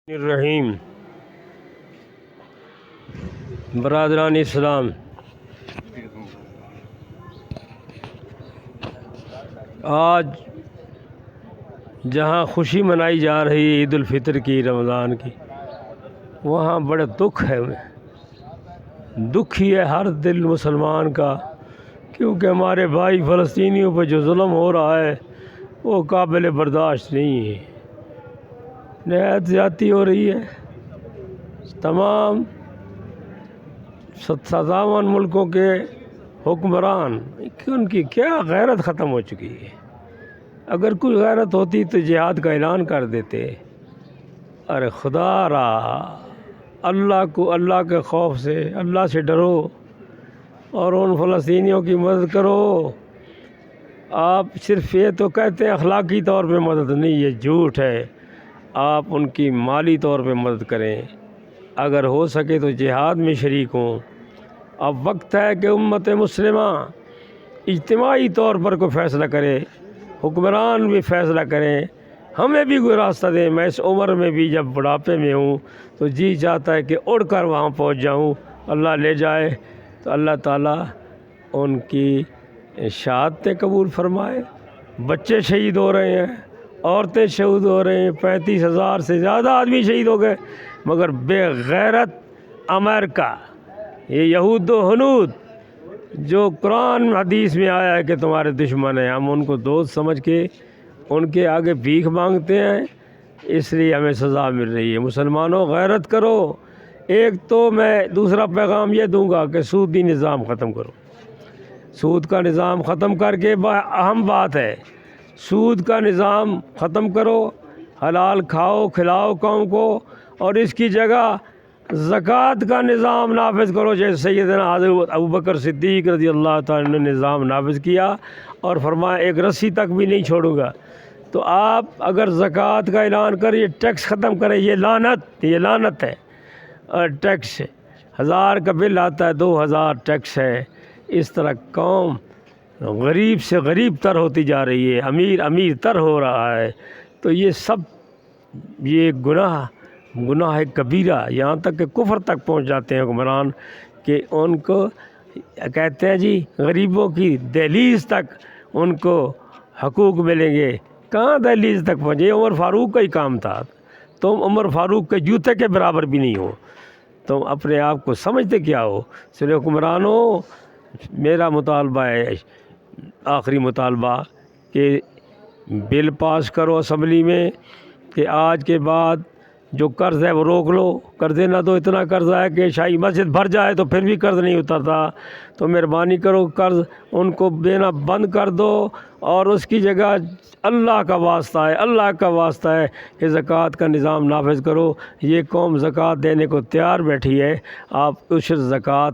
الرحیم برادران اسلام، آج جہاں خوشی منائی جا رہی ہے عید الفطر کی، رمضان کی، وہاں بڑا دکھ ہے، دکھ ہی ہے ہر دل مسلمان کا، کیونکہ ہمارے بھائی فلسطینیوں پہ جو ظلم ہو رہا ہے وہ قابل برداشت نہیں ہے، نہایت زیادتی ہو رہی ہے۔ تمام 57 ملکوں کے حکمران، ان کی کیا غیرت ختم ہو چکی ہے۔ اگر کوئی غیرت ہوتی تو جہاد کا اعلان کر دیتے۔ ارے خدا را، اللہ کے خوف سے، اللہ سے ڈرو اور ان فلسطینیوں کی مدد کرو۔ آپ صرف یہ تو کہتے ہیں اخلاقی طور پہ مدد، نہیں، یہ جھوٹ ہے۔ آپ ان کی مالی طور پہ مدد کریں، اگر ہو سکے تو جہاد میں شریک ہوں۔ اب وقت ہے کہ امت مسلمہ اجتماعی طور پر کوئی فیصلہ کرے، حکمران بھی فیصلہ کریں، ہمیں بھی کوئی راستہ دیں۔ میں اس عمر میں بھی جب بڑھاپے میں ہوں تو جی چاہتا ہے کہ اڑ کر وہاں پہنچ جاؤں، اللہ لے جائے تو اللہ تعالیٰ ان کی شہادتیں قبول فرمائے۔ بچے شہید ہو رہے ہیں، عورتیں شہید ہو رہے ہیں، 35,000 سے زیادہ آدمی شہید ہو گئے، مگر بے غیرت امریکہ، یہ یہود و ہنود جو قرآن حدیث میں آیا ہے کہ تمہارے دشمن ہیں، ہم ان کو دوست سمجھ کے ان کے آگے بھیک مانگتے ہیں، اس لیے ہمیں سزا مل رہی ہے۔ مسلمانوں غیرت کرو۔ ایک تو میں دوسرا پیغام یہ دوں گا کہ سودی نظام ختم کرو، سود کا نظام ختم کر کے، اہم بات ہے، سود کا نظام ختم کرو، حلال کھاؤ کھلاؤ قوم کو، اور اس کی جگہ زکوٰۃ کا نظام نافذ کرو، جیسے سیدنا حضرت ابوبکر صدیق رضی اللہ تعالیٰ نے نظام نافذ کیا اور فرمایا ایک رسی تک بھی نہیں چھوڑوں گا۔ تو آپ اگر زکوٰۃ کا اعلان کریں، یہ ٹیکس ختم کریں، یہ لعنت ہے۔ اور ٹیکس 1000 کا بل آتا ہے، 2000 ٹیکس ہے۔ اس طرح قوم غریب سے غریب تر ہوتی جا رہی ہے، امیر تر ہو رہا ہے۔ تو یہ سب یہ گناہ کبیرہ، یہاں تک کہ کفر تک پہنچ جاتے ہیں حکمران، کہ ان کو کہتے ہیں جی غریبوں کی دہلیز تک ان کو حقوق ملیں گے۔ کہاں دہلیز تک پہنچے؟ عمر فاروق کا ہی کام تھا۔ تم عمر فاروق کے جوتے کے برابر بھی نہیں ہو، تم اپنے آپ کو سمجھتے کیا ہو؟ سر حکمرانوں، میرا مطالبہ ہے، آخری مطالبہ، کہ بل پاس کرو اسمبلی میں کہ آج کے بعد جو قرض ہے وہ روک لو۔ قرض نہ دو، اتنا قرض ہے کہ شاہی مسجد بھر جائے تو پھر بھی قرض نہیں اترتا، تو مہربانی کرو قرض ان کو دینا بند کر دو، اور اس کی جگہ اللہ کا واسطہ ہے کہ زکوٰۃ کا نظام نافذ کرو۔ یہ قوم زکوٰۃ دینے کو تیار بیٹھی ہے، آپ عشر زکوٰۃ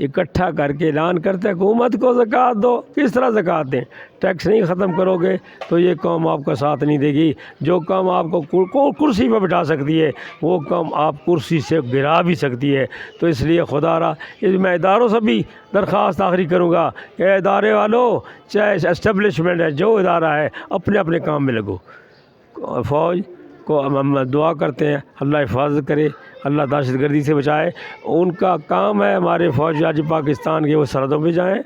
اکٹھا کر کے اعلان کرتے ہیں حکومت کو زکوٰۃ دو۔ کس طرح زکوٰۃ دیں؟ ٹیکس نہیں ختم کرو گے تو یہ قوم آپ کا ساتھ نہیں دے گی۔ جو قوم آپ کو کرسی پہ بٹھا سکتی ہے، وہ قوم آپ کرسی سے گرا بھی سکتی ہے۔ تو اس لیے خدا را، میں اداروں سے بھی درخواست آخری کروں گا کہ ادارے والوں، چاہے اسٹیبلشمنٹ ہے، جو ادارہ ہے، اپنے کام میں لگو۔ فوج کو ہم دعا کرتے ہیں اللہ حفاظت کرے، اللہ دہشت گردی سے بچائے۔ ان کا کام ہے، ہمارے فوجی پاکستان کے وہ سرحدوں پہ جائیں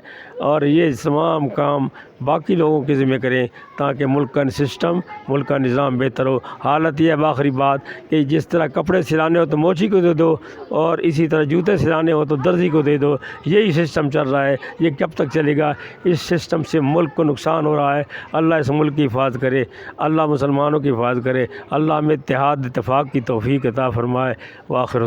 اور یہ تمام کام باقی لوگوں کے ذمہ کریں، تاکہ ملک کا سسٹم، ملک کا نظام بہتر ہو۔ حالت یہ ہے، آخری بات، کہ جس طرح کپڑے سلانے ہو تو موچی کو دے دو، اور اسی طرح جوتے سلانے ہو تو درزی کو دے دو۔ یہی سسٹم چل رہا ہے، یہ کب تک چلے گا؟ اس سسٹم سے ملک کو نقصان ہو رہا ہے۔ اللہ اس ملک کی حفاظت کرے، اللہ مسلمانوں کی حفاظت کرے، اللہ ہمیں اتحاد اتفاق کی توفیق عطا فرمائے۔ وآخر